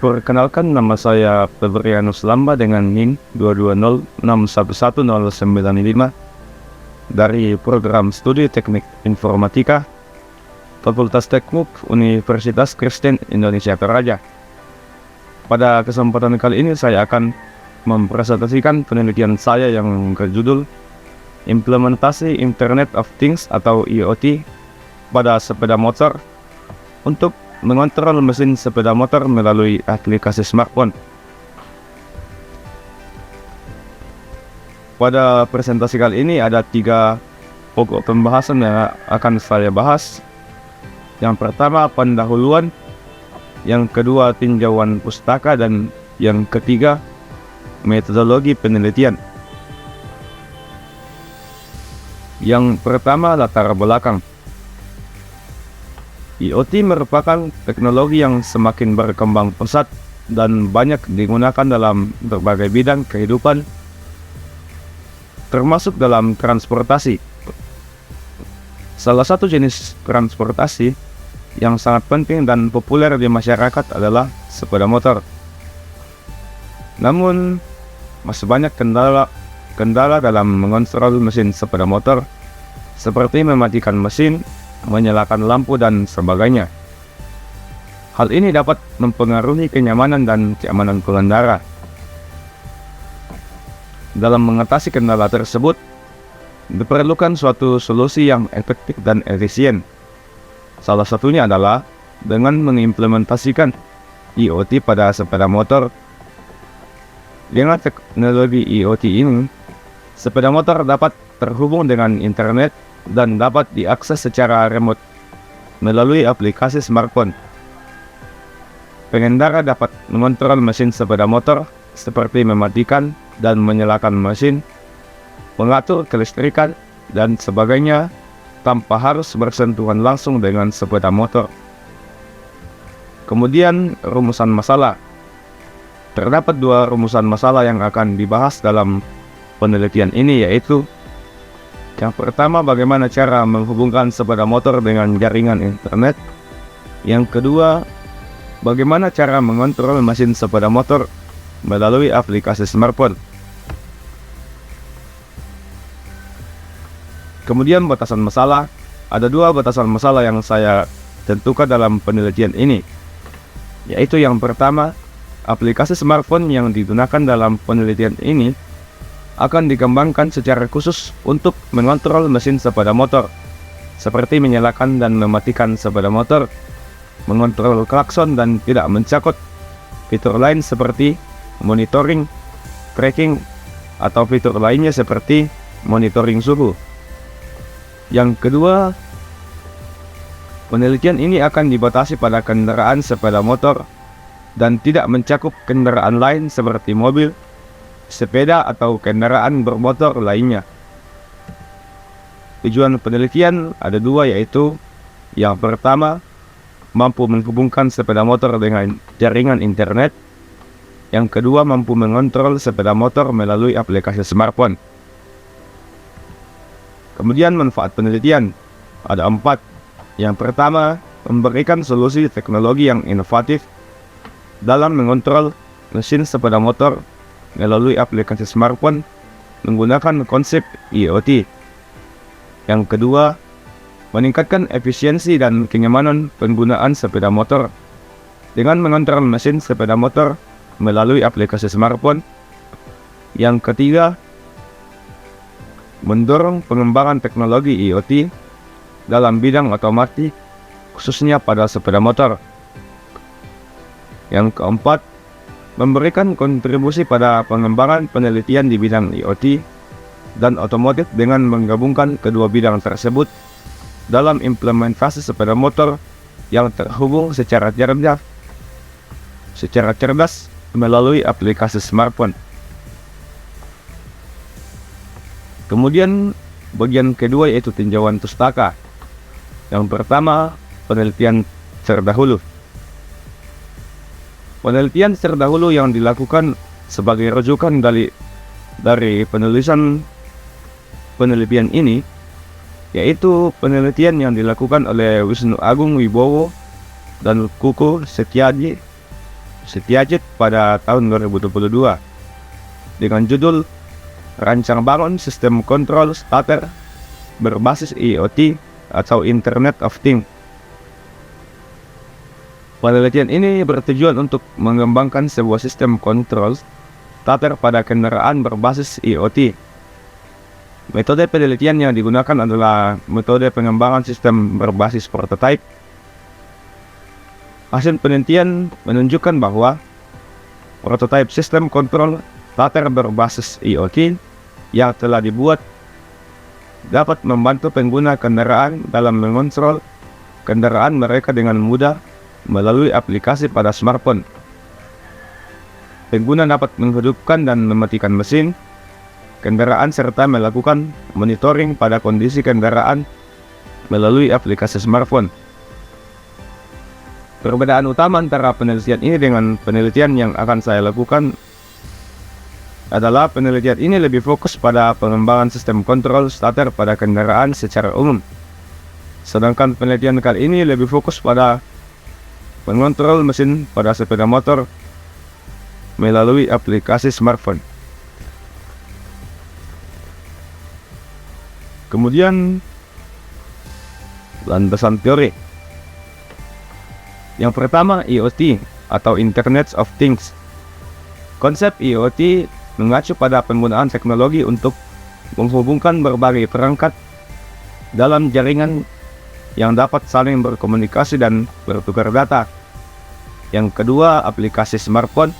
Perkenalkan, nama saya Febrianus Lamba dengan NIM 220611095 dari Program Studi Teknik Informatika Fakultas Teknik Universitas Kristen Indonesia Toraja. Pada kesempatan kali ini saya akan mempresentasikan penelitian saya yang berjudul Implementasi Internet of Things atau IoT pada sepeda motor untuk mengontrol mesin sepeda motor melalui aplikasi smartphone. Pada presentasi kali ini ada 3 pokok pembahasan yang akan saya bahas. Yang pertama pendahuluan, yang kedua tinjauan pustaka, dan yang ketiga metodologi penelitian. Yang pertama, latar belakang. IoT merupakan teknologi yang semakin berkembang pesat dan banyak digunakan dalam berbagai bidang kehidupan, termasuk dalam transportasi. Salah satu jenis transportasi yang sangat penting dan populer di masyarakat adalah sepeda motor. Namun, masih banyak kendala dalam mengontrol mesin sepeda motor, seperti mematikan mesin, menyalakan lampu, dan sebagainya. Hal ini dapat mempengaruhi kenyamanan dan keamanan pengendara. Dalam mengatasi kendala tersebut, diperlukan suatu solusi yang efektif dan efisien. Salah satunya adalah dengan mengimplementasikan IoT pada sepeda motor. Dengan teknologi IoT ini, sepeda motor dapat terhubung dengan internet dan dapat diakses secara remote melalui aplikasi smartphone. Pengendara dapat mengontrol mesin sepeda motor seperti mematikan dan menyalakan mesin, mengatur kelistrikan, dan sebagainya tanpa harus bersentuhan langsung dengan sepeda motor. Kemudian, rumusan masalah. Terdapat 2 rumusan masalah yang akan dibahas dalam penelitian ini, yaitu yang pertama, bagaimana cara menghubungkan sepeda motor dengan jaringan internet. Yang kedua, bagaimana cara mengontrol mesin sepeda motor melalui aplikasi smartphone. Kemudian batasan masalah. Ada 2 batasan masalah yang saya tentukan dalam penelitian ini, yaitu yang pertama, aplikasi smartphone yang digunakan dalam penelitian ini akan dikembangkan secara khusus untuk mengontrol mesin sepeda motor, seperti menyalakan dan mematikan sepeda motor, mengontrol klakson, dan tidak mencakup fitur lain seperti monitoring, tracking, atau fitur lainnya seperti monitoring suhu. Yang kedua, penelitian ini akan dibatasi pada kendaraan sepeda motor dan tidak mencakup kendaraan lain seperti mobil, sepeda, atau kendaraan bermotor lainnya. Tujuan penelitian ada 2, yaitu yang pertama, mampu menghubungkan sepeda motor dengan jaringan internet. Yang kedua, mampu mengontrol sepeda motor melalui aplikasi smartphone. Kemudian manfaat penelitian ada 4. Yang pertama, memberikan solusi teknologi yang inovatif dalam mengontrol mesin sepeda motor melalui aplikasi smartphone menggunakan konsep IoT. Yang kedua, meningkatkan efisiensi dan kenyamanan penggunaan sepeda motor dengan mengontrol mesin sepeda motor melalui aplikasi smartphone. Yang ketiga, mendorong pengembangan teknologi IoT dalam bidang otomotif, khususnya pada sepeda motor. Yang keempat, memberikan kontribusi pada pengembangan penelitian di bidang IoT dan otomotif dengan menggabungkan kedua bidang tersebut dalam implementasi sepeda motor yang terhubung secara cerdas melalui aplikasi smartphone. Kemudian bagian kedua, yaitu tinjauan pustaka. Yang pertama, penelitian terdahulu. Penelitian terdahulu yang dilakukan sebagai rujukan dari penulisan penelitian ini, yaitu penelitian yang dilakukan oleh Wisnu Agung Wibowo dan Kuku Setiaji Setiajid pada tahun 2022 dengan judul Rancang Bangun Sistem Kontrol Starter Berbasis IoT atau Internet of Things. Penelitian ini bertujuan untuk mengembangkan sebuah sistem kontrol starter pada kendaraan berbasis IoT. Metode penelitian yang digunakan adalah metode pengembangan sistem berbasis prototype. Hasil penelitian menunjukkan bahwa prototipe sistem kontrol starter berbasis IoT yang telah dibuat dapat membantu pengguna kendaraan dalam mengontrol kendaraan mereka dengan mudah melalui aplikasi pada smartphone. Pengguna dapat menghidupkan dan mematikan mesin kendaraan serta melakukan monitoring pada kondisi kendaraan melalui aplikasi smartphone. Perbedaan utama antara penelitian ini dengan penelitian yang akan saya lakukan adalah penelitian ini lebih fokus pada pengembangan sistem kontrol starter pada kendaraan secara umum. Sedangkan penelitian kali ini lebih fokus pada mengontrol mesin pada sepeda motor melalui aplikasi smartphone. Kemudian landasan teori. Yang pertama, IoT atau Internet of Things. Konsep IoT mengacu pada penggunaan teknologi untuk menghubungkan berbagai perangkat dalam jaringan yang dapat saling berkomunikasi dan bertukar data. Yang kedua, aplikasi smartphone.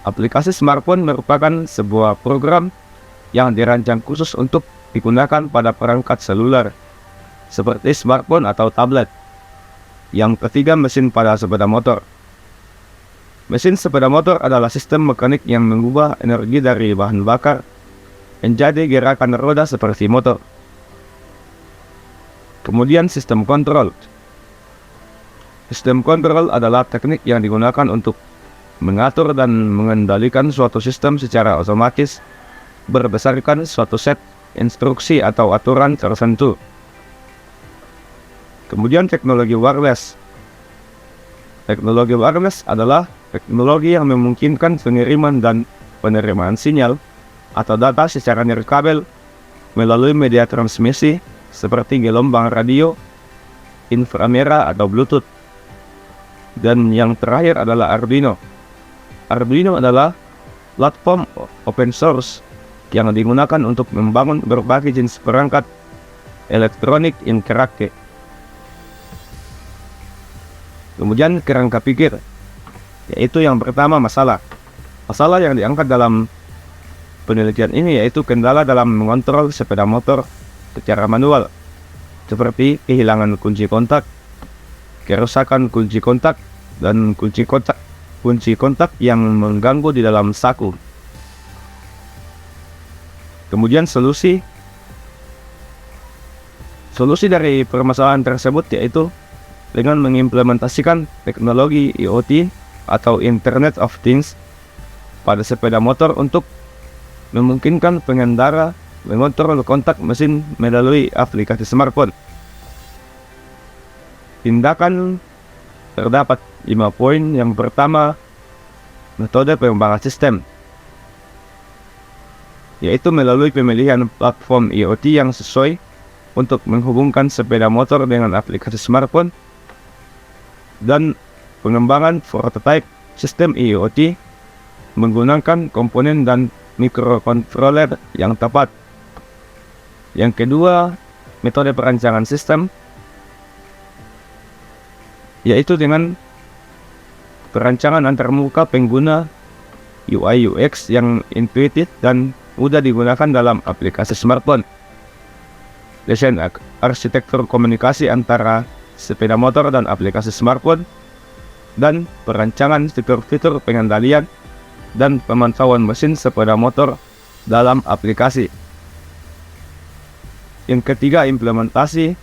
Aplikasi smartphone merupakan sebuah program yang dirancang khusus untuk digunakan pada perangkat seluler seperti smartphone atau tablet. Yang ketiga, mesin pada sepeda motor. Mesin sepeda motor adalah sistem mekanik yang mengubah energi dari bahan bakar menjadi gerakan roda seperti motor. Kemudian sistem kontrol. Sistem kontrol adalah teknik yang digunakan untuk mengatur dan mengendalikan suatu sistem secara otomatis berdasarkan suatu set instruksi atau aturan tertentu. Kemudian teknologi wireless. Teknologi wireless adalah teknologi yang memungkinkan pengiriman dan penerimaan sinyal atau data secara nirkabel melalui media transmisi seperti gelombang radio, inframerah atau Bluetooth. Dan yang terakhir adalah Arduino. Arduino adalah platform open source yang digunakan untuk membangun berbagai jenis perangkat elektronik interaktif. Kemudian kerangka pikir, yaitu yang pertama masalah. Masalah yang diangkat dalam penelitian ini yaitu kendala dalam mengontrol sepeda motor secara manual, seperti kehilangan kunci kontak, kerusakan kunci kontak, dan kunci kontak yang mengganggu di dalam saku. Kemudian solusi dari permasalahan tersebut yaitu dengan mengimplementasikan teknologi IoT atau Internet of Things pada sepeda motor untuk memungkinkan pengendara mengontrol kontak mesin melalui aplikasi smartphone. Tindakan terdapat 5 poin. Yang pertama, metode pengembangan sistem, yaitu melalui pemilihan platform IoT yang sesuai untuk menghubungkan sepeda motor dengan aplikasi smartphone, dan pengembangan prototype sistem IoT menggunakan komponen dan microcontroller yang tepat. Yang kedua, metode perancangan sistem, yaitu dengan perancangan antarmuka pengguna UI UX yang intuitif dan mudah digunakan dalam aplikasi smartphone. Desain arsitektur komunikasi antara sepeda motor dan aplikasi smartphone, dan perancangan fitur-fitur pengendalian dan pemantauan mesin sepeda motor dalam aplikasi. Yang ketiga, implementasi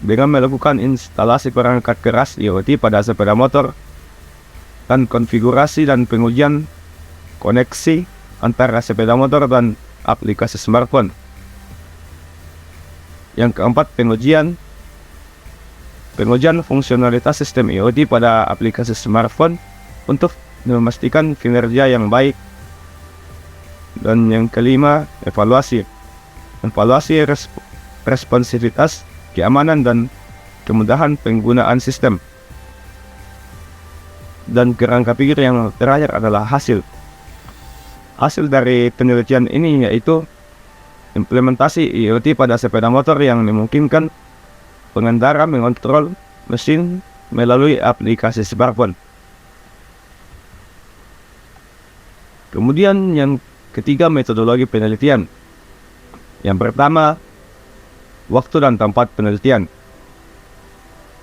dengan melakukan instalasi perangkat keras IoT pada sepeda motor dan konfigurasi dan pengujian koneksi antara sepeda motor dan aplikasi smartphone. Yang keempat, pengujian fungsionalitas sistem IoT pada aplikasi smartphone untuk memastikan kinerja yang baik. Dan yang kelima, evaluasi. Evaluasi responsivitas, keamanan, dan kemudahan penggunaan sistem. Dan kerangka pikir yang terakhir adalah hasil. Hasil dari penelitian ini yaitu implementasi IoT pada sepeda motor yang memungkinkan pengendara mengontrol mesin melalui aplikasi smartphone. Kemudian yang ketiga, metodologi penelitian. Yang pertama, waktu dan tempat penelitian.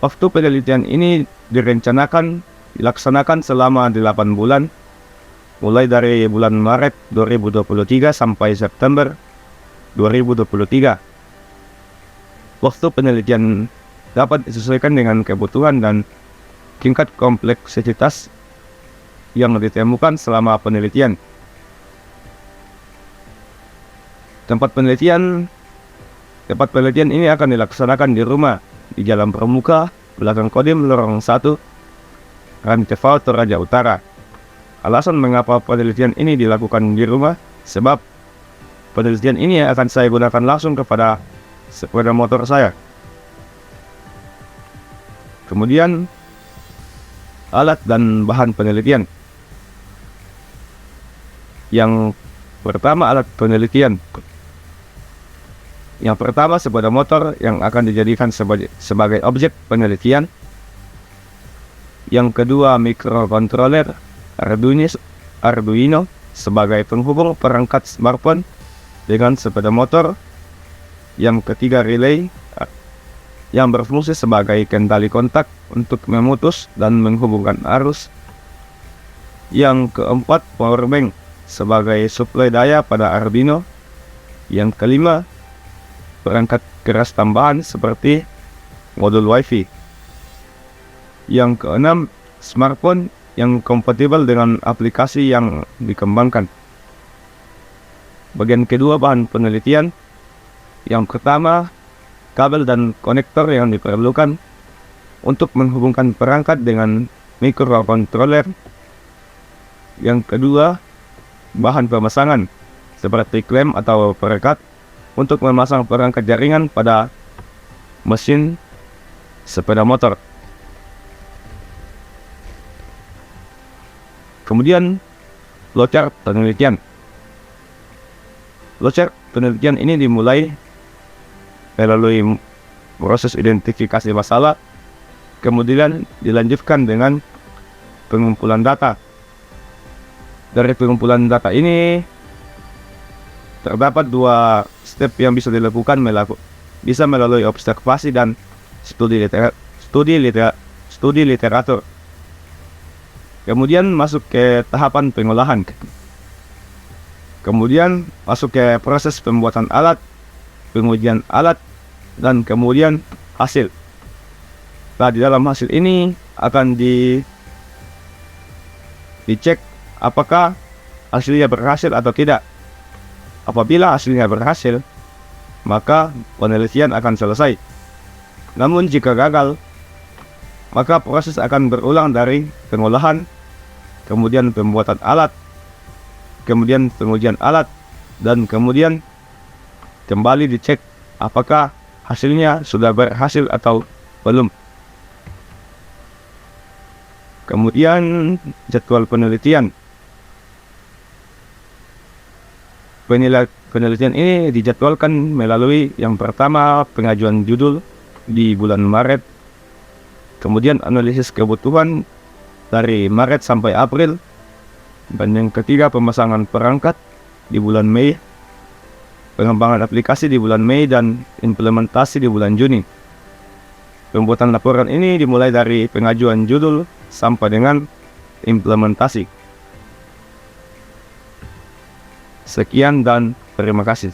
Waktu penelitian ini dilaksanakan selama 8 bulan, mulai dari bulan Maret 2023 sampai September 2023. Waktu penelitian dapat disesuaikan dengan kebutuhan dan tingkat kompleksitas yang ditemukan selama penelitian. Tempat penelitian ini akan dilaksanakan di rumah, di Jalan Pramuka, belakang Kodim Lorong 1, Rancaikek, Toraja Utara. Alasan mengapa penelitian ini dilakukan di rumah, sebab penelitian ini akan saya gunakan langsung kepada sepeda motor saya. Kemudian, alat dan bahan penelitian. Yang pertama, alat penelitian. Yang pertama, sepeda motor yang akan dijadikan sebagai objek penelitian. Yang kedua, mikrokontroler Arduino sebagai penghubung perangkat smartphone dengan sepeda motor. Yang ketiga, relay yang berfungsi sebagai kendali kontak untuk memutus dan menghubungkan arus. Yang keempat, powerbank sebagai suplai daya pada Arduino. Yang kelima, perangkat keras tambahan seperti modul WiFi. Yang keenam, smartphone yang kompatibel dengan aplikasi yang dikembangkan. Bagian kedua, bahan penelitian. Yang pertama, kabel dan konektor yang diperlukan untuk menghubungkan perangkat dengan mikrokontroler. Yang kedua, bahan pemasangan seperti klem atau perekat untuk memasang perangkat jaringan pada mesin sepeda motor. Kemudian, flowchart penelitian. Flowchart penelitian ini dimulai melalui proses identifikasi masalah, kemudian dilanjutkan dengan pengumpulan data. Dari pengumpulan data ini terdapat 2 step yang bisa dilakukan, bisa melalui observasi dan studi literatur. Kemudian masuk ke tahapan pengolahan. Kemudian masuk ke proses pembuatan alat, pengujian alat, dan kemudian hasil. Nah, di dalam hasil ini akan dicek apakah hasilnya berhasil atau tidak. Apabila hasilnya berhasil, maka penelitian akan selesai. Namun jika gagal, maka proses akan berulang dari pengolahan, kemudian pembuatan alat, kemudian pengujian alat, dan kemudian kembali dicek apakah hasilnya sudah berhasil atau belum. Kemudian jadwal penelitian. Penelitian ini dijadwalkan melalui yang pertama, pengajuan judul di bulan Maret, kemudian analisis kebutuhan dari Maret sampai April, dan yang ketiga, pemasangan perangkat di bulan Mei, pengembangan aplikasi di bulan Mei, dan implementasi di bulan Juni. Pembuatan laporan ini dimulai dari pengajuan judul sampai dengan implementasi. Sekian dan terima kasih.